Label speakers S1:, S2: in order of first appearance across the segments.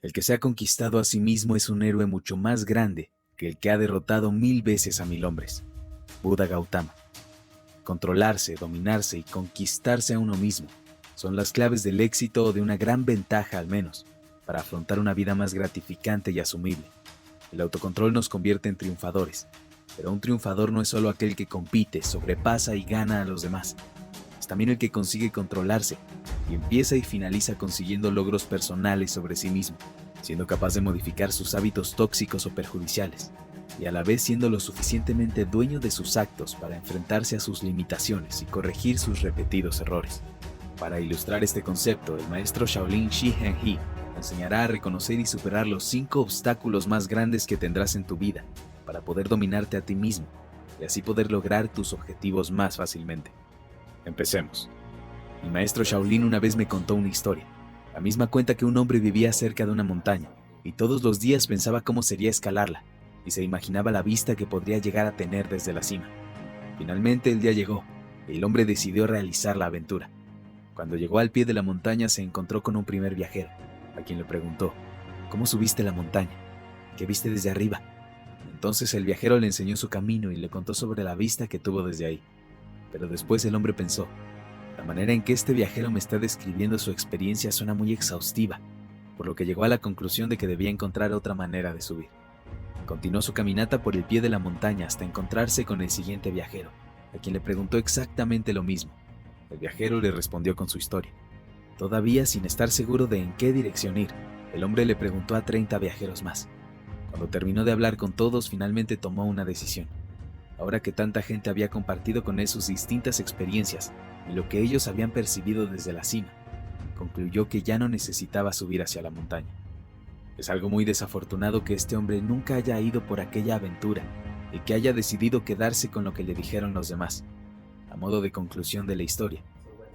S1: El que se ha conquistado a sí mismo es un héroe mucho más grande que el que ha derrotado 1000 veces a 1000 hombres. Buda Gautama. Controlarse, dominarse y conquistarse a uno mismo son las claves del éxito o de una gran ventaja al menos, para afrontar una vida más gratificante y asumible. El autocontrol nos convierte en triunfadores, pero un triunfador no es solo aquel que compite, sobrepasa y gana a los demás. Es también el que consigue controlarse y empieza y finaliza consiguiendo logros personales sobre sí mismo, siendo capaz de modificar sus hábitos tóxicos o perjudiciales, y a la vez siendo lo suficientemente dueño de sus actos para enfrentarse a sus limitaciones y corregir sus repetidos errores. Para ilustrar este concepto, el maestro Shaolin Shihen He enseñará a reconocer y superar los 5 obstáculos más grandes que tendrás en tu vida para poder dominarte a ti mismo y así poder lograr tus objetivos más fácilmente. Empecemos. Mi maestro Shaolin una vez me contó una historia. La misma cuenta que un hombre vivía cerca de una montaña y todos los días pensaba cómo sería escalarla y se imaginaba la vista que podría llegar a tener desde la cima. Finalmente el día llegó y el hombre decidió realizar la aventura. Cuando llegó al pie de la montaña se encontró con un primer viajero, a quien le preguntó: ¿cómo subiste la montaña? ¿Qué viste desde arriba? Entonces el viajero le enseñó su camino y le contó sobre la vista que tuvo desde ahí. Pero después el hombre pensó: la manera en que este viajero me está describiendo su experiencia suena muy exhaustiva, por lo que llegó a la conclusión de que debía encontrar otra manera de subir. Continuó su caminata por el pie de la montaña hasta encontrarse con el siguiente viajero, a quien le preguntó exactamente lo mismo. El viajero le respondió con su historia. Todavía sin estar seguro de en qué dirección ir, el hombre le preguntó a 30 viajeros más. Cuando terminó de hablar con todos, finalmente tomó una decisión. Ahora que tanta gente había compartido con él sus distintas experiencias y lo que ellos habían percibido desde la cima, concluyó que ya no necesitaba subir hacia la montaña. Es algo muy desafortunado que este hombre nunca haya ido por aquella aventura y que haya decidido quedarse con lo que le dijeron los demás. A modo de conclusión de la historia,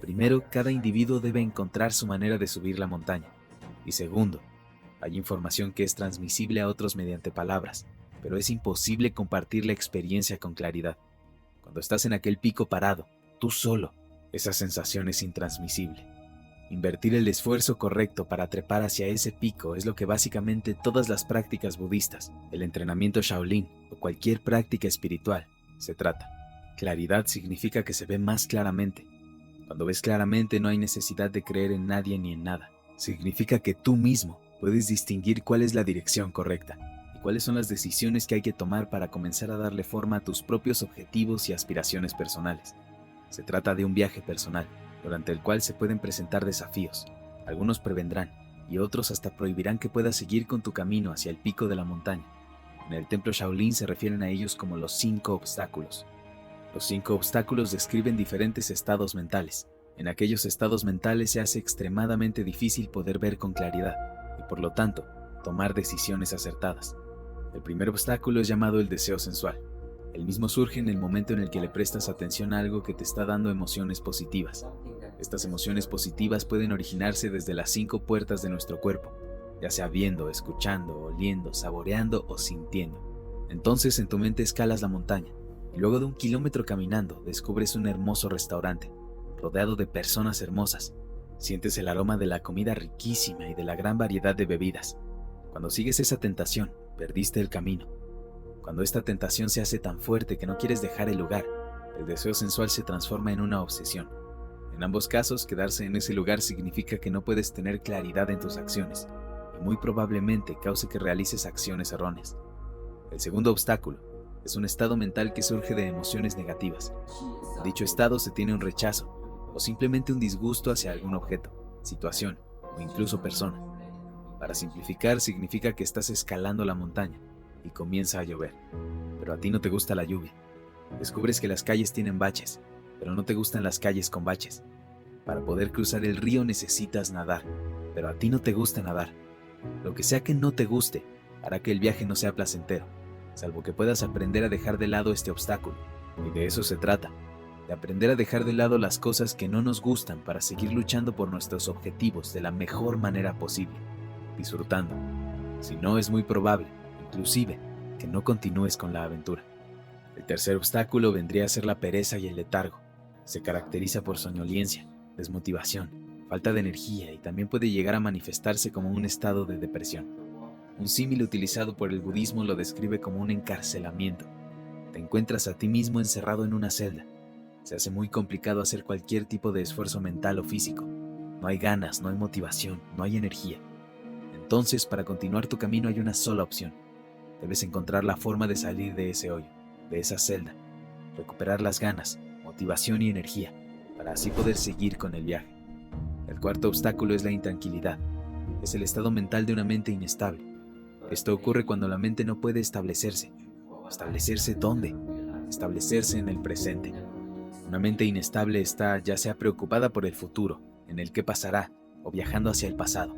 S1: primero, cada individuo debe encontrar su manera de subir la montaña. Y segundo, hay información que es transmisible a otros mediante palabras, pero es imposible compartir la experiencia con claridad. Cuando estás en aquel pico parado, tú solo, esa sensación es intransmisible. Invertir el esfuerzo correcto para trepar hacia ese pico es lo que básicamente todas las prácticas budistas, el entrenamiento Shaolin o cualquier práctica espiritual se trata. Claridad significa que se ve más claramente. Cuando ves claramente no hay necesidad de creer en nadie ni en nada. Significa que tú mismo puedes distinguir cuál es la dirección correcta y cuáles son las decisiones que hay que tomar para comenzar a darle forma a tus propios objetivos y aspiraciones personales. Se trata de un viaje personal, durante el cual se pueden presentar desafíos. Algunos prevendrán y otros hasta prohibirán que puedas seguir con tu camino hacia el pico de la montaña. En el templo Shaolin se refieren a ellos como los 5 obstáculos. Los 5 obstáculos describen diferentes estados mentales. En aquellos estados mentales se hace extremadamente difícil poder ver con claridad y, por lo tanto, tomar decisiones acertadas. El primer obstáculo es llamado el deseo sensual. El mismo surge en el momento en el que le prestas atención a algo que te está dando emociones positivas. Estas emociones positivas pueden originarse desde las 5 puertas de nuestro cuerpo, ya sea viendo, escuchando, oliendo, saboreando o sintiendo. Entonces en tu mente escalas la montaña y luego de 1 kilómetro caminando descubres un hermoso restaurante, rodeado de personas hermosas. Sientes el aroma de la comida riquísima y de la gran variedad de bebidas. Cuando sigues esa tentación, perdiste el camino. Cuando esta tentación se hace tan fuerte que no quieres dejar el lugar, el deseo sensual se transforma en una obsesión. En ambos casos, quedarse en ese lugar significa que no puedes tener claridad en tus acciones y muy probablemente cause que realices acciones erróneas. El segundo obstáculo es un estado mental que surge de emociones negativas. En dicho estado se tiene un rechazo o simplemente un disgusto hacia algún objeto, situación o incluso persona. Para simplificar, significa que estás escalando la montaña y comienza a llover, pero a ti no te gusta la lluvia. Descubres que las calles tienen baches, pero no te gustan las calles con baches. Para poder cruzar el río necesitas nadar, pero a ti no te gusta nadar. Lo que sea que no te guste hará que el viaje no sea placentero, salvo que puedas aprender a dejar de lado este obstáculo. Y de eso se trata, de aprender a dejar de lado las cosas que no nos gustan para seguir luchando por nuestros objetivos de la mejor manera posible, disfrutando. Si no, es muy probable, inclusive, que no continúes con la aventura. El tercer obstáculo vendría a ser la pereza y el letargo. Se caracteriza por soñolencia, desmotivación, falta de energía y también puede llegar a manifestarse como un estado de depresión. Un símil utilizado por el budismo lo describe como un encarcelamiento. Te encuentras a ti mismo encerrado en una celda. Se hace muy complicado hacer cualquier tipo de esfuerzo mental o físico. No hay ganas, no hay motivación, no hay energía. Entonces, para continuar tu camino hay una sola opción. Debes encontrar la forma de salir de ese hoyo, de esa celda, recuperar las ganas, motivación y energía, para así poder seguir con el viaje. El cuarto obstáculo es la intranquilidad. Es el estado mental de una mente inestable. Esto ocurre cuando la mente no puede establecerse. ¿Establecerse dónde? Establecerse en el presente. Una mente inestable está ya sea preocupada por el futuro, en el qué pasará, o viajando hacia el pasado,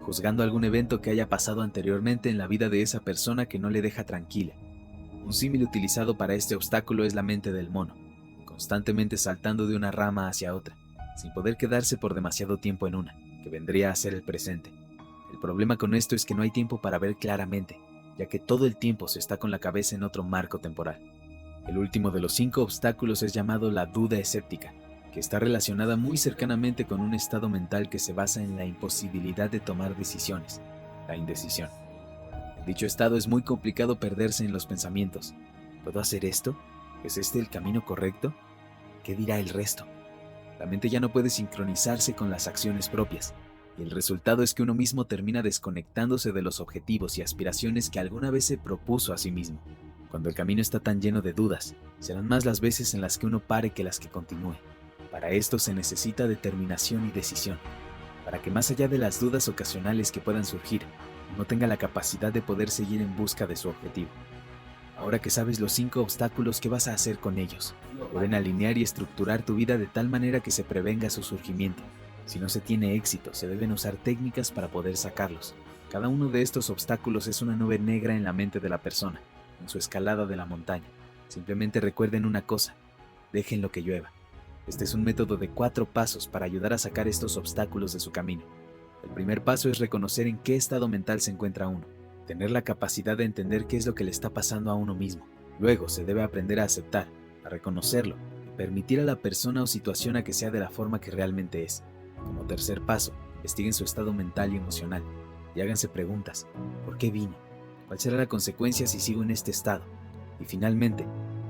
S1: juzgando algún evento que haya pasado anteriormente en la vida de esa persona que no le deja tranquila. Un símil utilizado para este obstáculo es la mente del mono, constantemente saltando de una rama hacia otra, sin poder quedarse por demasiado tiempo en una, que vendría a ser el presente. El problema con esto es que no hay tiempo para ver claramente, ya que todo el tiempo se está con la cabeza en otro marco temporal. El último de los 5 obstáculos es llamado la duda escéptica, que está relacionada muy cercanamente con un estado mental que se basa en la imposibilidad de tomar decisiones, la indecisión. En dicho estado es muy complicado perderse en los pensamientos. ¿Puedo hacer esto? ¿Es este el camino correcto? ¿Qué dirá el resto? La mente ya no puede sincronizarse con las acciones propias, y el resultado es que uno mismo termina desconectándose de los objetivos y aspiraciones que alguna vez se propuso a sí mismo. Cuando el camino está tan lleno de dudas, serán más las veces en las que uno pare que las que continúe. Para esto se necesita determinación y decisión, para que más allá de las dudas ocasionales que puedan surgir, uno tenga la capacidad de poder seguir en busca de su objetivo. Ahora que sabes los 5 obstáculos, ¿qué vas a hacer con ellos? Deben alinear y estructurar tu vida de tal manera que se prevenga su surgimiento. Si no se tiene éxito, se deben usar técnicas para poder sacarlos. Cada uno de estos obstáculos es una nube negra en la mente de la persona, en su escalada de la montaña. Simplemente recuerden una cosa: déjenlo que llueva. Este es un método de 4 pasos para ayudar a sacar estos obstáculos de su camino. El primer paso es reconocer en qué estado mental se encuentra uno, tener la capacidad de entender qué es lo que le está pasando a uno mismo. Luego se debe aprender a aceptar, a reconocerlo, y permitir a la persona o situación a que sea de la forma que realmente es. Como tercer paso, investiguen su estado mental y emocional, y háganse preguntas: ¿por qué vine? ¿Cuál será la consecuencia si sigo en este estado? Y finalmente,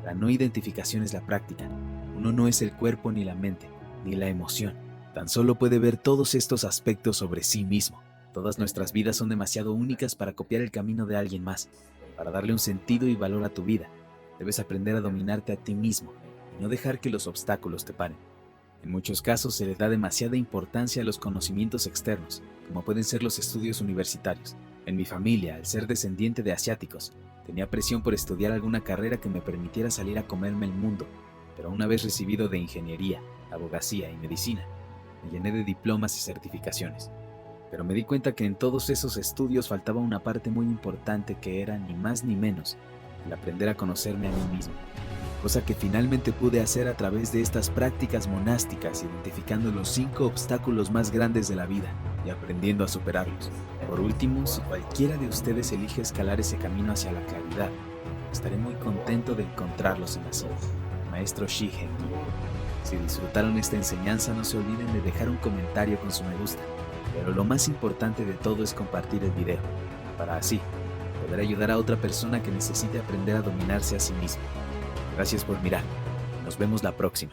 S1: la no identificación es la práctica. Uno no es el cuerpo ni la mente, ni la emoción. Tan solo puede ver todos estos aspectos sobre sí mismo. Todas nuestras vidas son demasiado únicas para copiar el camino de alguien más. Para darle un sentido y valor a tu vida, debes aprender a dominarte a ti mismo y no dejar que los obstáculos te paren. En muchos casos se le da demasiada importancia a los conocimientos externos, como pueden ser los estudios universitarios. En mi familia, al ser descendiente de asiáticos, tenía presión por estudiar alguna carrera que me permitiera salir a comerme el mundo, pero una vez recibido de ingeniería, abogacía y medicina, me llené de diplomas y certificaciones. Pero me di cuenta que en todos esos estudios faltaba una parte muy importante que era ni más ni menos el aprender a conocerme a mí mismo, cosa que finalmente pude hacer a través de estas prácticas monásticas, identificando los 5 obstáculos más grandes de la vida y aprendiendo a superarlos. Por último, si cualquiera de ustedes elige escalar ese camino hacia la claridad, estaré muy contento de encontrarlos en la cima. Maestro Shi Heng. Si disfrutaron esta enseñanza, no se olviden de dejar un comentario con su me gusta, pero lo más importante de todo es compartir el video, para así poder ayudar a otra persona que necesite aprender a dominarse a sí mismo. Gracias por mirar. Nos vemos la próxima.